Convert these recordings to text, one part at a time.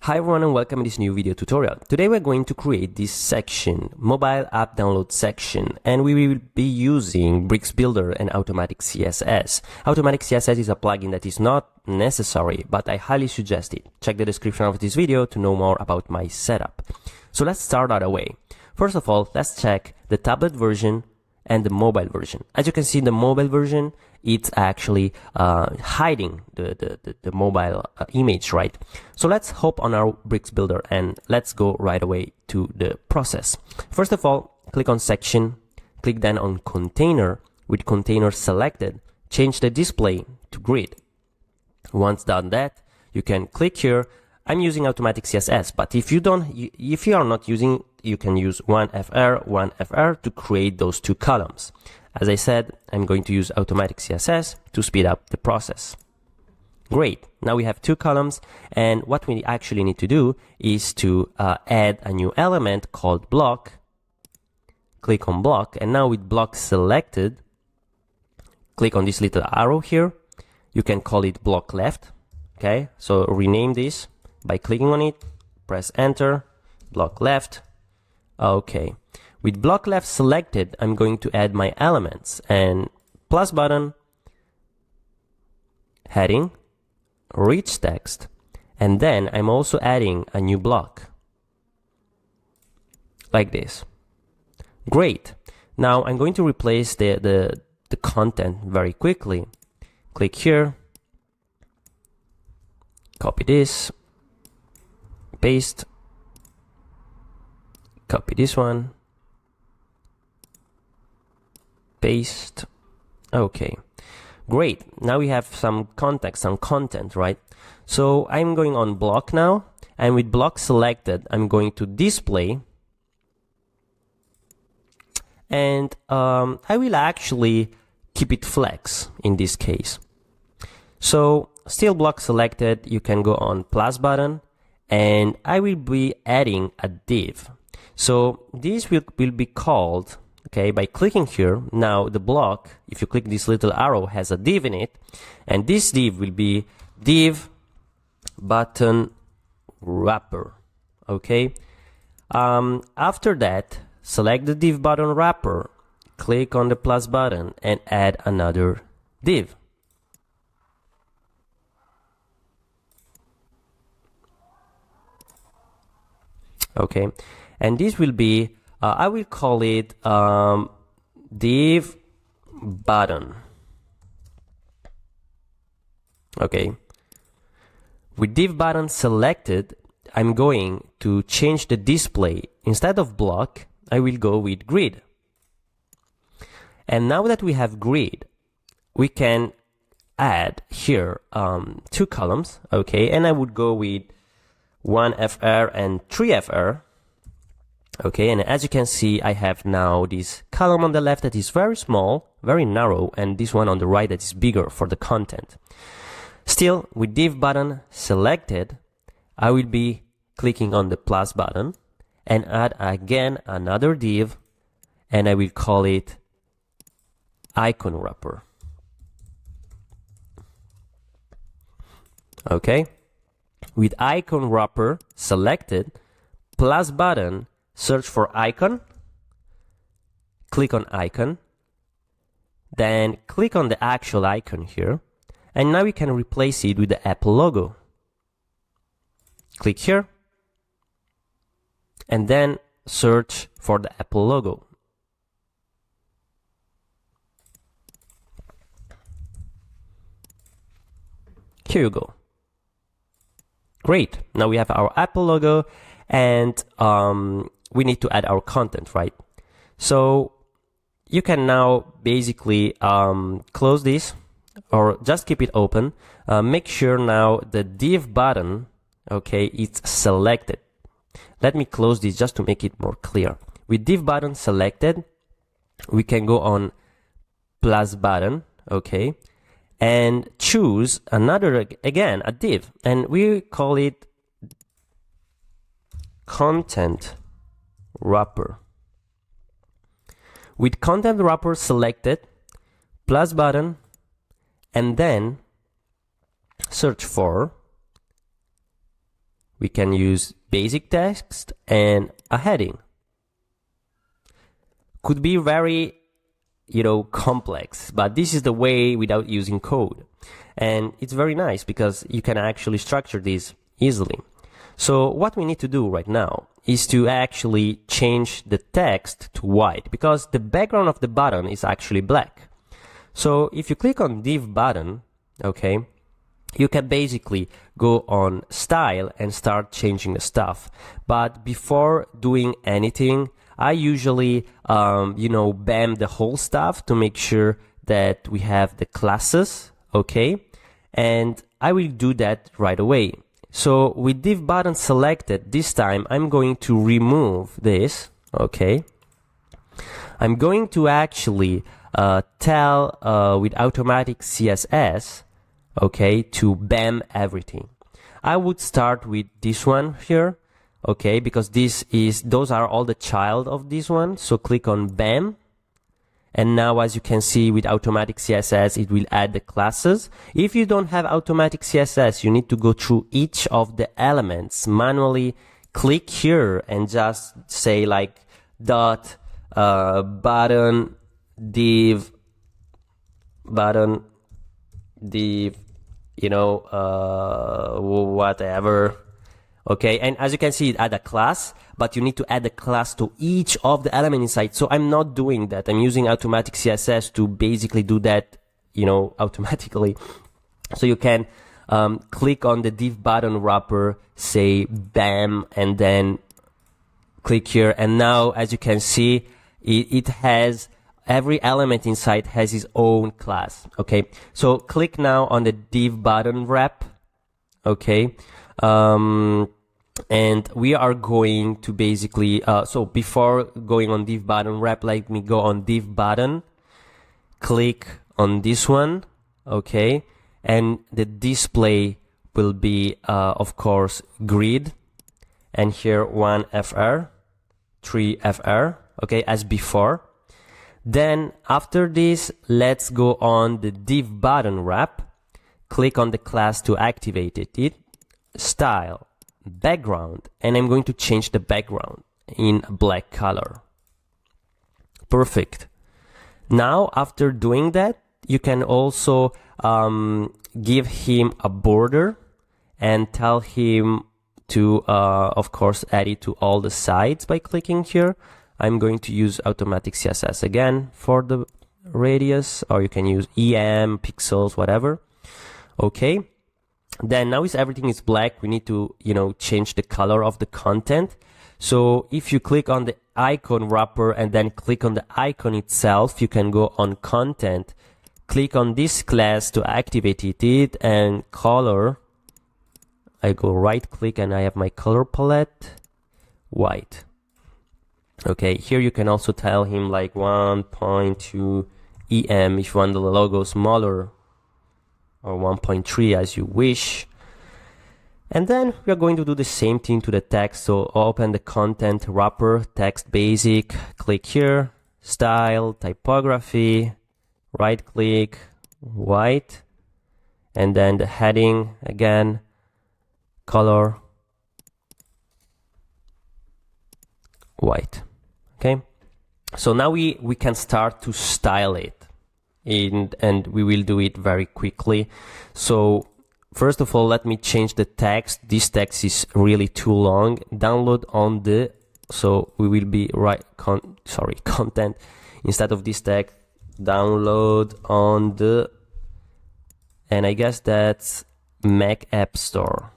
Hi everyone and welcome to this new video tutorial. Today we're going to create this section, mobile app download section, and we will be using Bricks Builder and AutomaticCSS. AutomaticCSS is a plugin that is not necessary, but I highly suggest it. Check the description of this video to know more about my setup. So let's start right away. First of all, let's check the tablet version and the mobile version. As you can see, the mobile version, it's actually hiding the mobile image, right? So let's hop on our Bricks Builder and let's go right away to the process. First of all, click on section, click then on container. With container selected, change the display to grid. Once done that, you can click here. I'm using AutomaticCSS, but if you are not using, you can use 1FR to create those two columns. As I said, I'm going to use AutomaticCSS to speed up the process. Great. Now we have two columns, and what we actually need to do is to add a new element called block. Click on block, and now with block selected, click on this little arrow here. You can call it block left. Okay, so rename this by clicking on it, press enter, block left. Okay, with block left selected, I'm going to add my elements and plus button, heading, rich text, and then I'm also adding a new block like this. Great. Now I'm going to replace the content very quickly. Click here, copy this, paste, copy this one, paste. Okay, great. Now we have some context, some content, right? So I'm going on block now, and with block selected, I'm going to display, and I will actually keep it flex in this case. So still block selected, you can go on plus button, and I will be adding a div. So this will be called, okay, by clicking here. Now the block, if you click this little arrow, has a div in it, and this div will be div button wrapper. Okay. After that, select the div button wrapper, click on the plus button, and add another div. Okay, and this will be, I will call it div button. Okay, with div button selected, I'm going to change the display. Instead of block, I will go with grid. And now that we have grid, we can add here two columns. Okay, and I would go with 1FR and 3FR. Okay, and as you can see, I have now this column on the left that is very small, very narrow, and this one on the right that is bigger for the content. Still, with div button selected, I will be clicking on the plus button and add again another div, and I will call it icon wrapper. Okay. With icon wrapper selected, plus button, search for icon, click on icon, then click on the actual icon here, and now you can replace it with the Apple logo. Click here, and then search for the Apple logo. Here you go. Great. Now we have our Apple logo, and we need to add our content, right? So you can now basically close this or just keep it open. Make sure now the div button, okay, it's selected. Let me close this just to make it more clear. With div button selected, we can go on plus button, okay, and choose another, again, a div, and we call it content wrapper. With content wrapper selected, plus button, and then search for We can use basic text and a heading. Could be very, complex, but this is the way without using code. And it's very nice because you can actually structure this easily. So what we need to do right now is to actually change the text to white because the background of the button is actually black. So if you click on div button, okay, you can basically go on style and start changing the stuff. But before doing anything, I usually, bam the whole stuff to make sure that we have the classes, okay? And I will do that right away. So with div button selected, this time I'm going to remove this, okay? I'm going to actually tell with automatic CSS, okay, to bam everything. I would start with this one here, okay, because those are all the child of this one. So click on bam. And now, as you can see with automatic CSS, it will add the classes. If you don't have automatic CSS, you need to go through each of the elements manually. Click here and just say like dot button div, whatever. Okay, and as you can see, it add a class, but you need to add a class to each of the element inside. So I'm not doing that. I'm using automatic CSS to basically do that, automatically. So you can click on the div button wrapper, say bam, and then click here. And now, as you can see, it has every element inside has its own class. Okay, so click now on the div button wrap. Okay. And we are going to basically, so before going on div button wrap, let me go on div button, click on this one, okay, and the display will be, of course, grid, and here 1FR, 3FR, okay, as before. Then after this, let's go on the div button wrap, click on the class to activate it, style, background, and I'm going to change the background in black color. Perfect. Now, after doing that, you can also give him a border and tell him to, of course, add it to all the sides by clicking here. I'm going to use automatic CSS again for the radius, or you can use EM, pixels, whatever. Okay. Then now everything is black, we need to, change the color of the content. So if you click on the icon wrapper and then click on the icon itself, you can go on content, click on this class to activate it, and color. I go right click and I have my color palette, white. Okay, here you can also tell him like 1.2 EM if you want the logo smaller, or 1.3 as you wish. And then we are going to do the same thing to the text. So open the content wrapper, text basic, click here, style, typography, right click, white, and then the heading again, color, white. Okay, so now we can start to style it. And we will do it very quickly. So first of all, let me change the text. This text is really too long. Download on the, so we will be content instead of this text. Download on the, and I guess that's Mac App Store.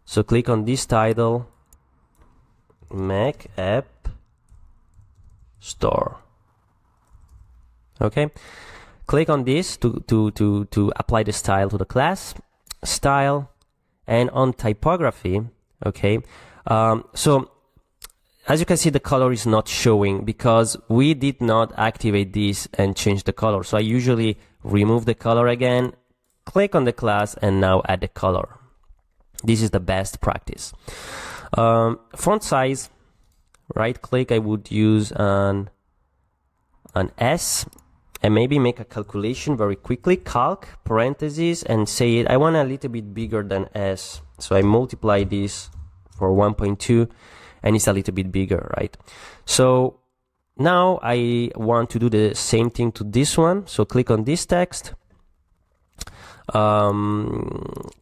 So click on this title, Mac App Store. Okay. Click on this to apply the style to the class, style, and on typography, okay. So as you can see, the color is not showing because we did not activate this and change the color. So I usually remove the color again, click on the class, and now add the color. This is the best practice. Font size, right click, I would use an S. And maybe make a calculation very quickly, calc, parentheses, and say it, I want a little bit bigger than S. So I multiply this for 1.2, and it's a little bit bigger, right? So now I want to do the same thing to this one. So click on this text,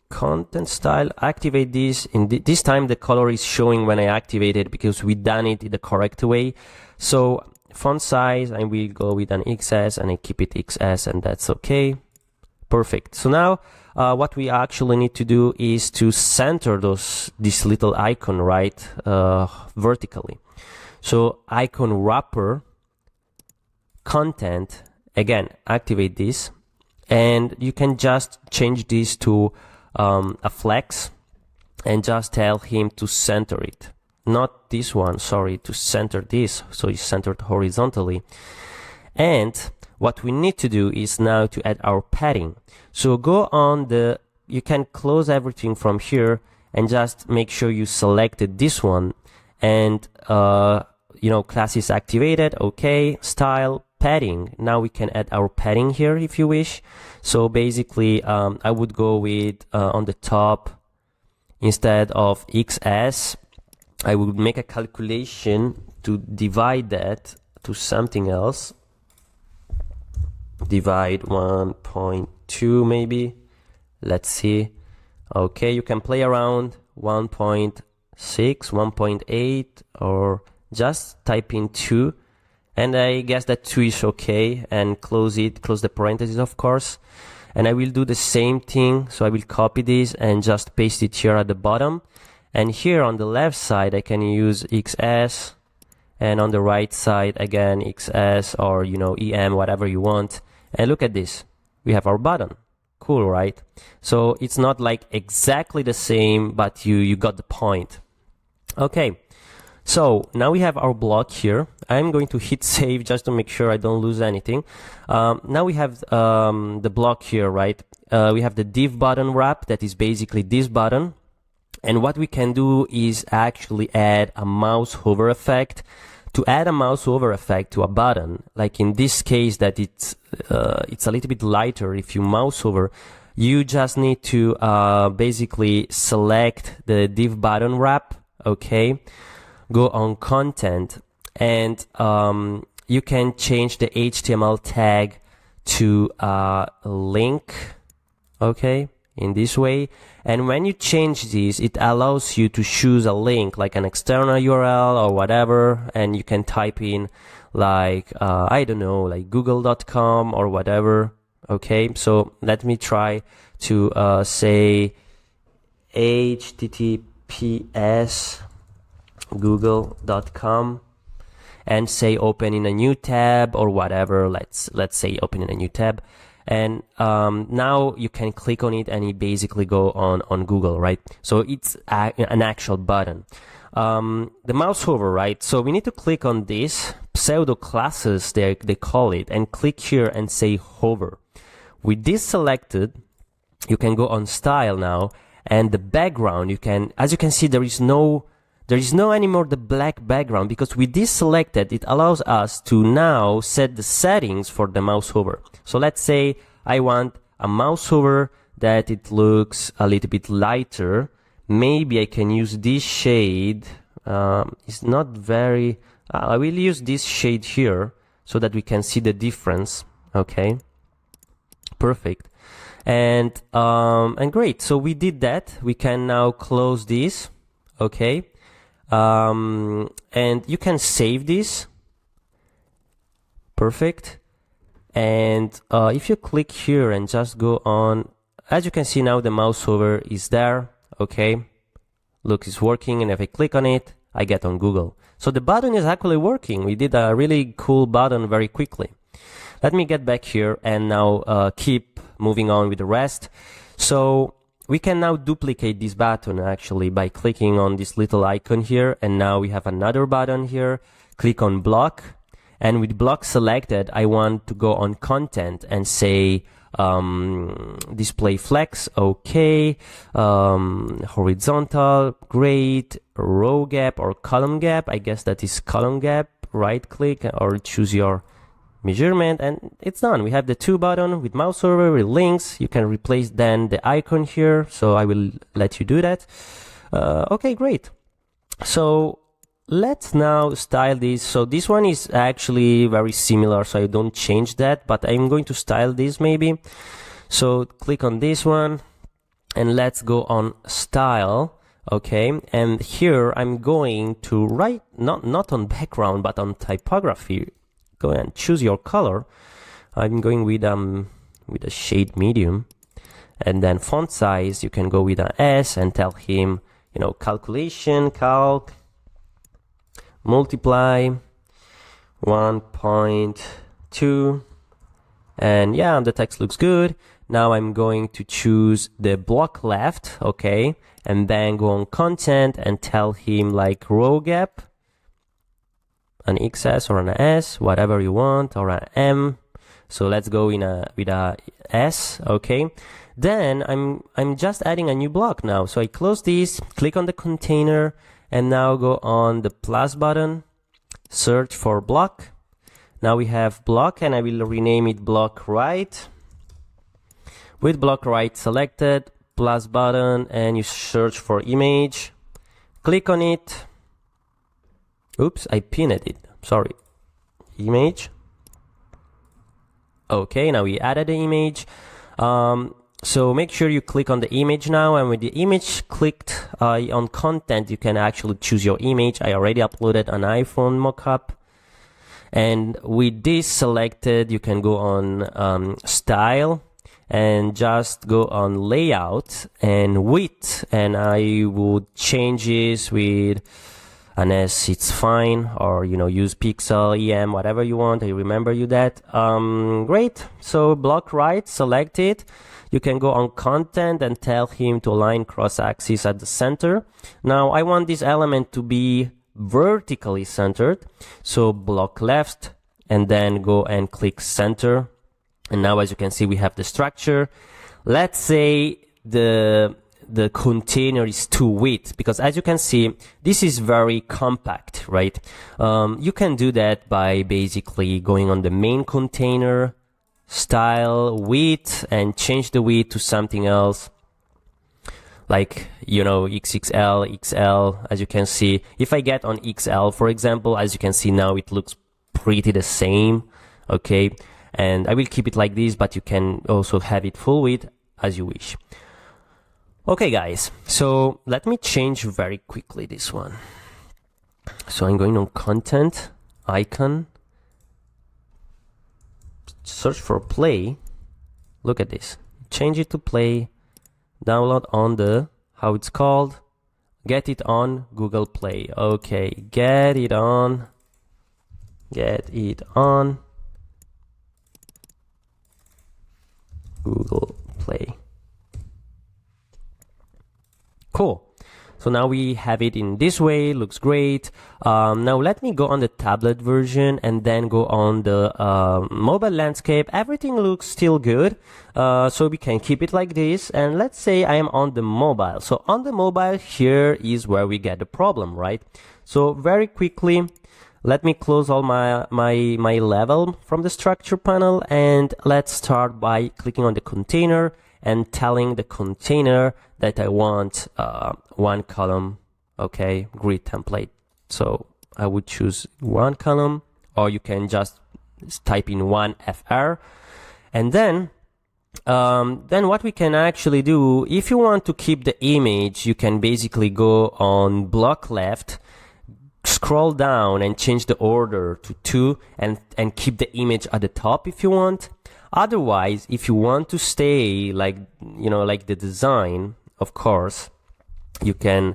content style, activate this. This time the color is showing when I activate it because we done it in the correct way. So font size, I will go with an XS and I keep it XS, and that's okay. Perfect. So now what we actually need to do is to center this little icon, right, vertically. So icon wrapper, content, again, activate this, and you can just change this to a flex and just tell him to center it. Not this one, sorry, to center this, so it's centered horizontally. And what we need to do is now to add our padding. So go on you can close everything from here and just make sure you selected this one, and you know, class is activated, okay, style, padding. Now we can add our padding here if you wish. So basically I would go with on the top, instead of XS, I would make a calculation to divide that to something else. Divide 1.2 maybe. Let's see. Okay, you can play around 1.6, 1.8, or just type in 2. And I guess that 2 is okay, and close it, close the parentheses, of course. And I will do the same thing. So I will copy this and just paste it here at the bottom. And here on the left side, I can use XS, and on the right side, again, XS, or, you know, EM, whatever you want. And look at this. We have our button. Cool, right? So it's not like exactly the same, but you got the point. Okay. So now we have our block here. I'm going to hit save just to make sure I don't lose anything. Now we have the block here, right? We have the div button wrap, that is basically this button. And what we can do is actually add a mouse hover effect. To add a mouse hover effect to a button, like in this case that it's a little bit lighter if you mouse over, you just need to basically select the div button wrap, okay? Go on content, and you can change the HTML tag to link, okay, in this way. And when you change this, it allows you to choose a link, like an external URL or whatever, and you can type in like, I don't know, like google.com or whatever, okay? So let me try to say https google.com and say open in a new tab or whatever. Let's say open in a new tab. And now you can click on it and it basically go on Google, right? So it's an actual button. The mouse hover, right? So we need to click on this pseudo classes, they call it, and click here and say hover. With this selected, you can go on style now, and the background, you can, as you can see, there is no anymore the black background, because with this selected, it allows us to now set the settings for the mouse hover. So let's say I want a mouse hover that it looks a little bit lighter. Maybe I can use this shade. It's not very, I will use this shade here so that we can see the difference. Okay. Perfect. And great. So we did that. We can now close this. Okay. And you can save this. Perfect. And if you click here and just go on, as you can see now the mouse hover is there. Okay, look, it's working, and if I click on it, I get on Google. So the button is actually working. We did a really cool button very quickly. Let me get back here and now keep moving on with the rest. So we can now duplicate this button actually by clicking on this little icon here, and now we have another button here. Click on block, and with block selected, I want to go on content and say display flex, okay, horizontal, great, row gap or column gap. I guess that is column gap. Right click or choose your measurement, and it's done. We have the two button with mouse over with links. You can replace then the icon here, so I will let you do that. Okay, great. So let's now style this. So this one is actually very similar, so I don't change that, but I'm going to style this maybe. So click on this one and let's go on style. Okay, and here I'm going to write not on background but on typography. Go and choose your color. I'm going with a shade medium, and then font size you can go with an S and tell him, you know, calculation calc multiply 1.2, and yeah, the text looks good. Now I'm going to choose the block left, okay, and then go on content and tell him like row gap, an XS or an S, whatever you want, or an M. So let's go with a S, okay. Then I'm just adding a new block now. So I close this, click on the container, and now go on the plus button, search for block. Now we have block, and I will rename it block right. With block right selected, plus button, and you search for image, click on it. Oops, I pinned it, sorry. Image. Okay, now we added the image. So make sure you click on the image now, and with the image clicked on content, you can actually choose your image. I already uploaded an iPhone mockup. And with this selected, you can go on style and just go on layout and width, and I would change this with an S, it's fine, or you know, use pixel, EM, whatever you want. I remember you that. Great. So block right, select it. You can go on content and tell him to align cross axis at the center. Now I want this element to be vertically centered, so block left and then go and click center. And now, as you can see, we have the structure. Let's say the container is too wide, because as you can see, this is very compact, right? You can do that by basically going on the main container, style, width, and change the width to something else, like, you know, XXL, XL. As you can see, if I get on XL, for example, as you can see now, it looks pretty the same, okay? And I will keep it like this, but you can also have it full width as you wish. Okay, guys, so let me change very quickly this one. So I'm going on content, icon, search for play. Look at this. Change it to play, download on the, how it's called, get it on Google Play. Okay, get it on. Google Play. Cool. So now we have it in this way, looks great. Now let me go on the tablet version and then go on the mobile landscape. Everything looks still good, so we can keep it like this. And let's say I am on the mobile. So on the mobile, here is where we get the problem, right? So very quickly, let me close all my level from the structure panel, and let's start by clicking on the container and telling the container that I want one column, okay, grid template. So I would choose one column, or you can just type in one FR. And then what we can actually do, if you want to keep the image, you can basically go on block left, scroll down and change the order to 2 and keep the image at the top if you want. Otherwise, if you want to stay like, you know, like the design, of course, you can,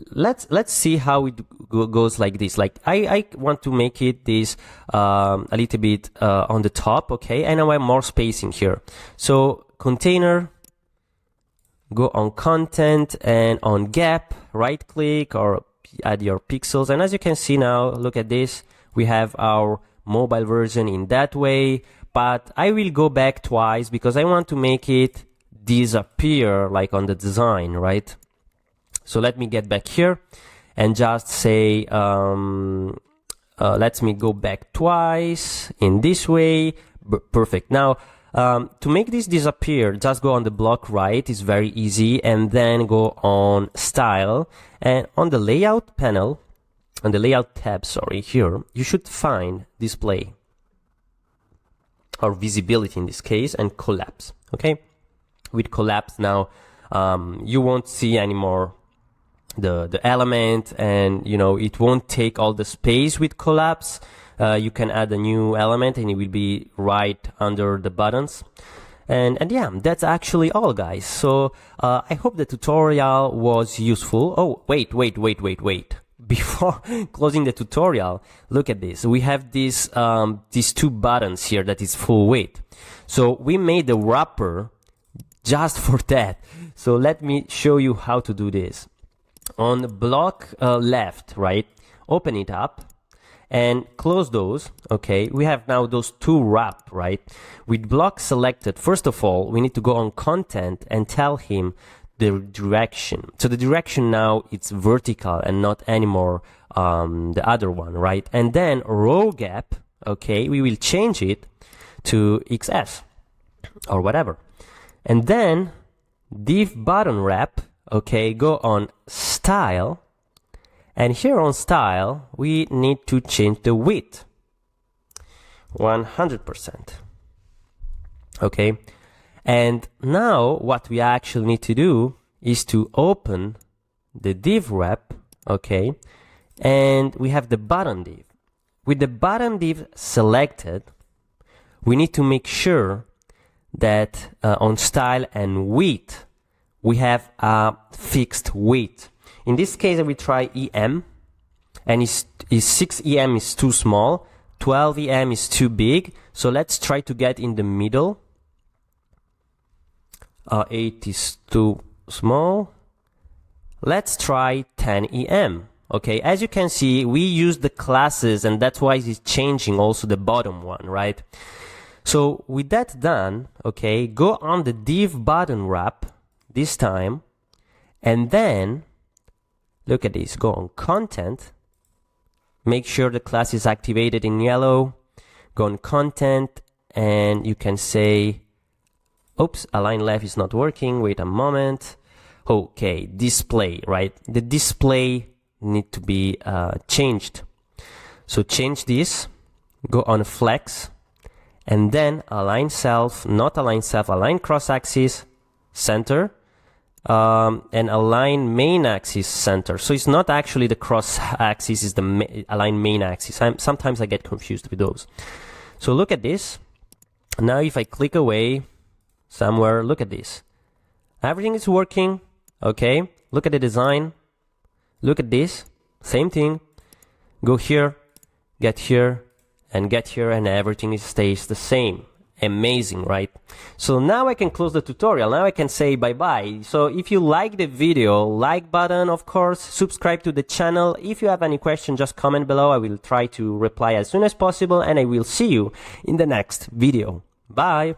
let's see how it goes like this. Like I want to make it this a little bit on the top, okay, and I want more spacing here. So container, go on content and on gap, right click or add your pixels, and as you can see now, look at this, we have our mobile version in that way. But I will go back twice because I want to make it disappear like on the design, right? So let me get back here and just say, let me go back twice in this way. Perfect. Now, To make this disappear, just go on the block right, it's very easy, and then go on Style, and on the Layout panel, on the Layout tab, sorry, here, you should find Display, or Visibility in this case, and Collapse, okay? With Collapse now, you won't see anymore the element, and you know, it won't take all the space with Collapse. You can add a new element and it will be right under the buttons. And yeah, that's actually all, guys. So I hope the tutorial was useful. Oh, wait. Before closing the tutorial, look at this. We have these two buttons here that is full width. So we made the wrapper just for that. So let me show you how to do this. On the block left, right, open it up and close those. Okay, we have now those two wrapped, right? With block selected, first of all, we need to go on content and tell him the direction. So the direction now it's vertical and not anymore the other one, right? And then row gap, okay, we will change it to XS or whatever. And then div button wrap, okay, go on Style. And here on Style, we need to change the width, 100%. Okay, and now what we actually need to do is to open the div wrap, okay, and we have the button div. With the button div selected, we need to make sure that on Style and width, we have a fixed width. In this case, I will try EM, and is 6 EM is too small, 12 EM is too big, so let's try to get in the middle. 8 is too small. Let's try 10 EM. Okay, as you can see, we use the classes, and that's why it's changing also the bottom one, right? So with that done, okay, go on the div button wrap this time, and then look at this, go on content, make sure the class is activated in yellow, go on content, and you can say, oops, align left is not working, wait a moment. Okay, display, right? The display need to be changed. So change this, go on flex, and then align self, not align self, align cross axis, center, and align main axis center. So it's not actually the cross axis, is the align main axis. Sometimes I get confused with those. So look at this. Now if I click away somewhere, look at this. Everything is working. Okay. Look at the design. Look at this. Same thing. Go here, get here, and everything stays the same. Amazing, right? So now I can close the tutorial. Now I can say bye-bye. So if you like the video, like button, of course, subscribe to the channel. If you have any question, just comment below. I will try to reply as soon as possible, and I will see you in the next video. Bye!